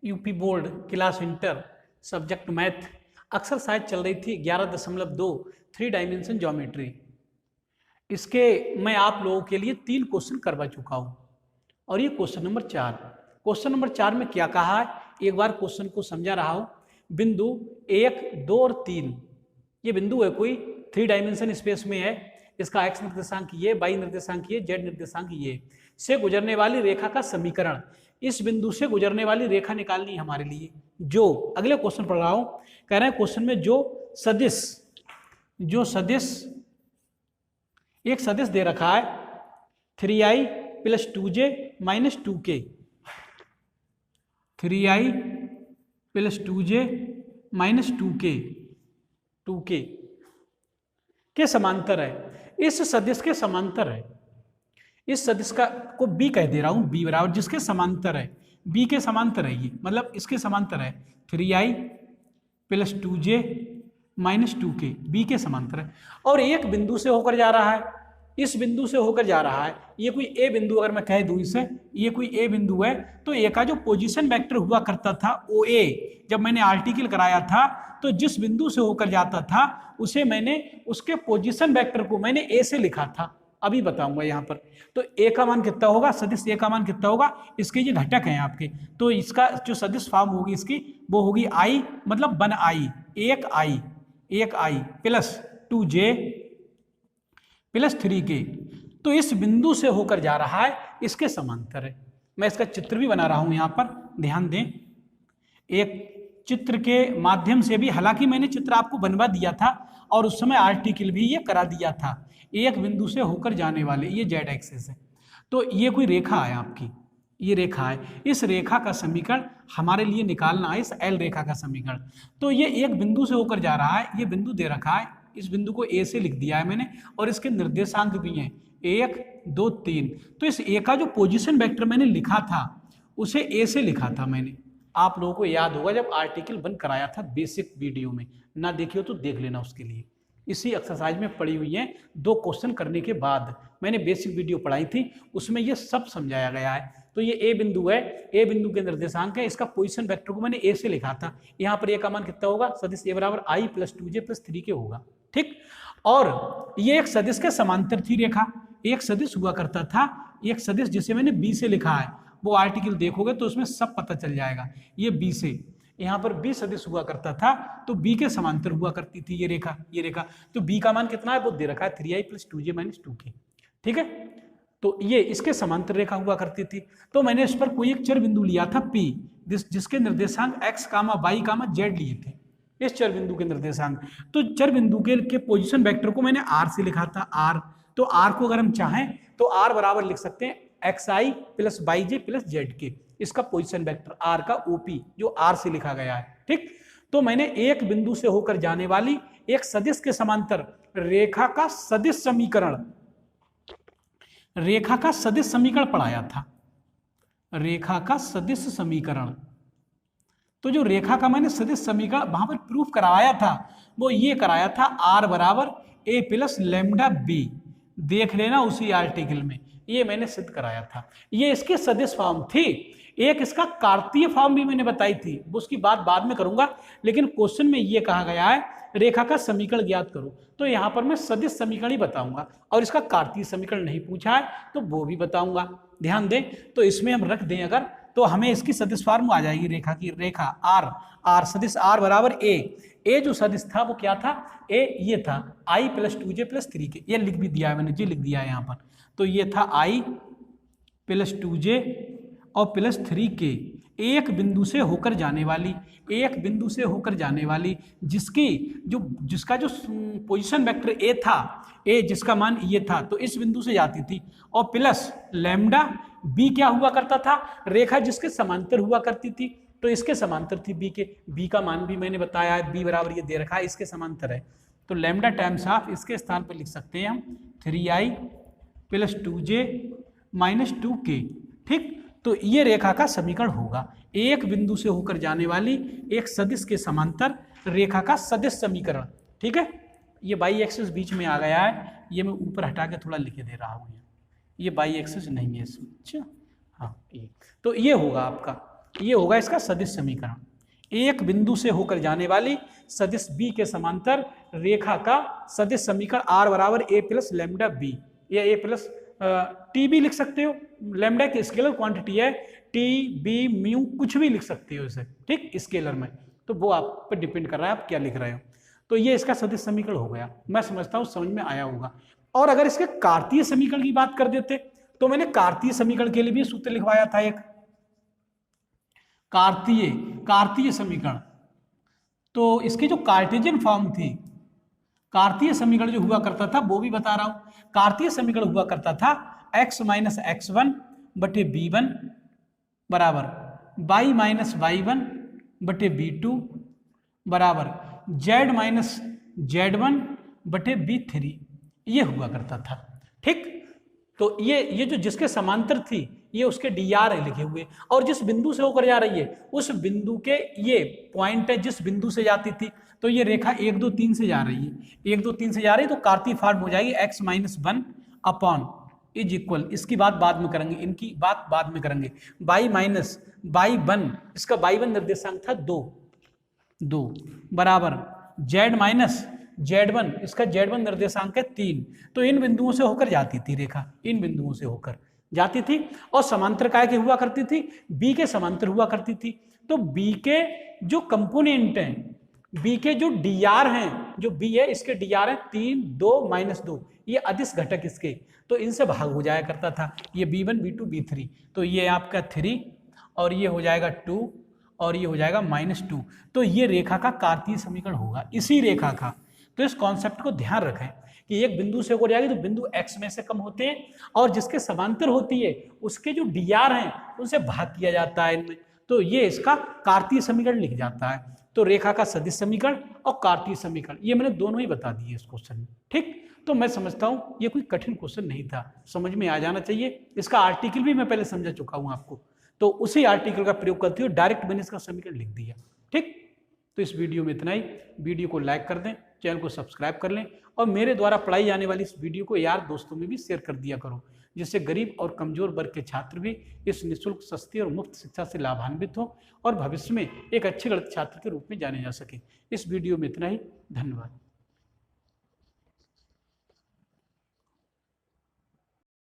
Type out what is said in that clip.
UP board class inter subject math अक्सर शायद चल रही थी 11.2 3 डायमेंशन ज्योमेट्री। इसके मैं आप लोगों के लिए 3 क्वेश्चन करवा चुका हूं और ये क्वेश्चन नंबर 4। क्वेश्चन नंबर 4 में क्या कहा है, एक बार क्वेश्चन को समझा रहा हूं। बिंदु 1, 2 और 3 ये बिंदु है, कोई 3 डायमेंशन स्पेस में है। इसका एक्स निर्देशांक ये, वाई निर्देशांक ये, जेड निर्देशांक ये से गुजरने वाली रेखा का समीकरण। इस बिंदु से गुजरने वाली रेखा निकालनी है हमारे लिए। जो अगले क्वेश्चन पढ़ रहा हूं, कह रहे हैं क्वेश्चन में जो सदिश एक सदिश दे रखा है 3i + 2j - 2k, 3i + 2j - 2k के समांतर है। इस सदिश के समांतर है। इस सदिश का को b कह दे रहा हूं, b बराबर जिसके समांतर है, b के समांतर है ये, मतलब इसके समांतर है 3i + 2j - 2k, b के समांतर है। और एक बिंदु से होकर जा रहा है, इस बिंदु से होकर जा रहा है। ये कोई a बिंदु अगर मैं कह दूं इसे, ये कोई a बिंदु है, तो a का जो पोजीशन वेक्टर हुआ करता था OA, जब मैंने आर्टिकल कराया था तो जिस बिंदु से होकर जाता था उसे मैंने उसके पोजीशन वेक्टर को मैंने a से लिखा था, अभी बताऊंगा यहाँ पर। तो a का मान कितना होगा, सदिश a का मान कितना होगा, इसके ये घटक हैं आपके, तो इसका जो सदिश फॉर्म होगी इसकी वो होगी i, मतलब 1i, 1i + 2j + 3k। तो इस बिंदु से होकर जा रहा है, इसके समांतर है। मैं इसका चित्र भी बना रहा हूं यहां पर, ध्यान दें। एक चित्र के माध्यम से भी, हालांकि मैंने चित्र आपको बनवा दिया था और उस समय आर्टिकल भी ये करा दिया था। एक बिंदु से होकर जाने वाले, ये जेड एक्सिस है, तो ये कोई रेखा है आपकी, ये रेखा है। इस रेखा का समीकरण हमारे लिए निकालना है, इस एल रेखा का समीकरण। तो ये एक बिंदु से होकर जा रहा है, ये बिंदु दे रखा है, इस बिंदु को ए से लिख दिया है मैंने, और इसके निर्देशांक भी हैं 1, 2, 3। तो इस ए का जो पोजीशन वेक्टर मैंने लिखा था उसे ए से लिखा था मैंने। आप लोगों को याद होगा जब आर्टिकल 1 कराया था बेसिक वीडियो में, ना देखियो तो देख लेना उसके लिए। इसी एक्सरसाइज में पड़ी हुई है, 2 क्वेश्चन करने के बाद मैंने बेसिक वीडियो पढ़ाई थी, उसमें ये सब समझाया गया है। तो ये ए बिंदु है, ए बिंदु के निर्देशांक है, इसका पोजीशन वेक्टर को मैंने ए से लिखा था। यहाँ पर ए का मान कितना होगा, सदिश ए बराबर i + 2j + 3k होगा, ठीक। और ये एक सदिश के समांतर थी रेखा, एक सदिश हुआ करता था, एक सदिश जिसे मैंने b से लिखा है, वो आर्टिकल देखोगे तो उसमें सब पता चल जाएगा। ये b से, यहाँ पर b सदिश हुआ करता था, तो b के समांतर हुआ करती थी ये रेखा, ये रेखा। तो b का मान कितना है वो दे रखा है 3i + 2j - 2k, ठीक है। तो ये इसके समांतर रेखा हुआ करती थी। तो मैंने इस पर कोई एक चर बिंदु लिया था p, जिसके निर्देशांक x, y, z लिए थे, इस चर बिंदु के निर्देशांक। तो चर बिंदु के पोजीशन वेक्टर को मैंने r से लिखा था, r। तो r को अगर हम चाहें तो r बराबर लिख सकते हैं xi + yj + zk, इसका पोजीशन वेक्टर r का OP जो r से लिखा गया है, ठीक। तो मैंने एक बिंदु से होकर जाने वाली एक सदिश के समांतर रेखा का सदिश समीकरण, रेखा का सदिश समीकरण पढ़ाया था, रेखा का सदिश समीकरण। तो जो रेखा का मैंने सदिश समीकरण वहां पर प्रूफ कराया था, वो ये कराया था r बराबर a + λb, देख लेना उसी आर्टिकल में, ये मैंने सिद्ध कराया था। ये इसके सदिश फॉर्म थी। एक इसका कार्तीय फॉर्म भी मैंने बताई थी, वो उसकी बात बाद में करूंगा, लेकिन क्वेश्चन में ये कहा गया है रेखा का समीकरण ज्ञात करो, तो यहाँ पर मैं सदिश समीकरण ही बताऊंगा, और इसका कार्तीय समीकरण नहीं पूछा है तो वो भी बताऊंगा। ध्यान दें, तो इसमें हम रख दें अगर, तो हमें इसकी सदिश फॉर्म आ जाएगी रेखा की, रेखा r सदिश r बराबर a जो सदिश था वो क्या था, a ये था i + 2j + 3k, ये लिख भी दिया है मैंने, जी लिख दिया है यहाँ पर। तो ये था i + 2j और +3k, एक बिंदु से होकर जाने वाली, एक बिंदु से होकर जाने वाली जिसका जो पोजीशन वेक्टर a था, a जिसका मान ये था, तो इस बिंदु से जाती थी, और प्लस लैम्डा b क्या हुआ करता था, रेखा जिसके समांतर हुआ करती थी, तो इसके समांतर थी b के। b का मान भी मैंने बताया है, b बराबर ये दे रखा है, इसके समांतर है। तो लैम्डा टाइम्स ऑफ, इसके स्थान पर लिख सकते हैं हम 3i + 2j - 2k, ठीक। तो ये रेखा का समीकरण होगा, एक बिंदु से होकर जाने वाली एक सदिश के समांतर रेखा का सदिश समीकरण, ठीक है। ये बाई एक्सिस बीच में आ गया है, ये मैं ऊपर हटा के थोड़ा लिख दे रहा हूँ, ये बाई एक्सिस नहीं है इसमें, अच्छा हाँ ये, तो ये होगा आपका। ये होगा इसका सदिश समीकरण। एक बिंदु से होकर जाने वाली सदिश बी के समांतर रेखा का सदिश समीकरण आर बराबर ए प्लस लैम्डा बी, या ए प्लस टी भी लिख सकते हो, लैम्डा की स्केलर क्वांटिटी है, टी बी म्यू कुछ भी लिख सकते हो इसे, ठीक, स्केलर में, तो वो आप पर डिपेंड कर रहा है आप क्या लिख रहे हो। तो ये इसका सदिश समीकरण हो गया, मैं समझता हूँ समझ में आया होगा। और अगर इसके कार्तीय समीकरण की बात कर देते तो मैंने कार्तीय समीकरण के लिए भी सूत्र लिखवाया था एक, कार्तीय समीकरण। तो इसकी जो कार्टेशियन फॉर्म थी, कार्तीय समीकरण जो हुआ करता था वो भी बता रहा हूं। कार्तीय समीकरण हुआ करता था x माइनस x1 बटे b1 बराबर y माइनस y1 बटे b2 बराबर z माइनस z1 बटे b3, ये हुआ करता था, ठीक। तो ये जो जिसके समांतर थी ये उसके dr है लिखे हुए, और जिस बिंदु से होकर जा रही है उस बिंदु के ये पॉइंट है जिस बिंदु से जाती थी। तो ये रेखा 1 2 3 से जा रही है, 1 2 3 से जा रही है, तो कार्तीय फॉर्म हो जाएगी x minus 1 upon is equal, इसकी बात बाद में करेंगे, इनकी बात बाद में करेंगे, y माइनस y1, इसका y1 निर्देशांक था 2 बराबर z माइनस z1, इसका z1 निर्देशांक है 3। तो इन बिंदुओं से होकर जाती थी रेखा, इन बिंदुओं से होकर जाती थी, और समांतर काय के हुआ करती थी, b के समांतर हुआ करती थी। तो b के जो कंपोनेंट हैं, b के जो dr हैं, जो b है इसके dr हैं 3 2 माइनस 2, ये अदिश घटक इसके, तो इनसे भाग हो जाया करता था, ये b1 b2 b3, तो ये आपका 3 और ये हो जाएगा 2 और ये हो जाएगा -2। तो ये रेखा का कार्तीय समीकरण होगा, इसी रेखा का। तो इस कॉन्सेप्ट को ध्यान रखें कि एक बिंदु से होकर जाएगी तो बिंदु x में से कम होते हैं, और जिसके समांतर होती है उसके जो dr हैं उनसे भाग किया जाता है इनमें, तो ये इसका कार्तीय समीकरण लिख जाता है। तो रेखा का सदिश समीकरण और कार्तीय समीकरण ये मैंने दोनों ही बता दिए इस क्वेश्चन में, ठीक। तो मैं समझता हूँ ये कोई कठिन क्वेश्चन नहीं था, समझ में आ जाना चाहिए। इसका आर्टिकल भी मैं पहले समझा चुका हूँ आपको, तो उसी आर्टिकल का प्रयोग करते हुए डायरेक्ट मैंने इसका समीकरण लिख दिया, ठीक। तो इस वीडियो में इतना ही। वीडियो को लाइक कर दें, चैनल को सब्सक्राइब कर लें, और मेरे द्वारा पढ़ाई जाने वाली इस वीडियो को यार दोस्तों में भी शेयर कर दिया करो, जिससे गरीब और कमजोर वर्ग के छात्र भी इस निःशुल्क, सस्ती और मुफ्त शिक्षा से लाभान्वित हो और भविष्य में एक अच्छे गणित छात्र के रूप में जाने जा सके। इस वीडियो में इतना ही, धन्यवाद।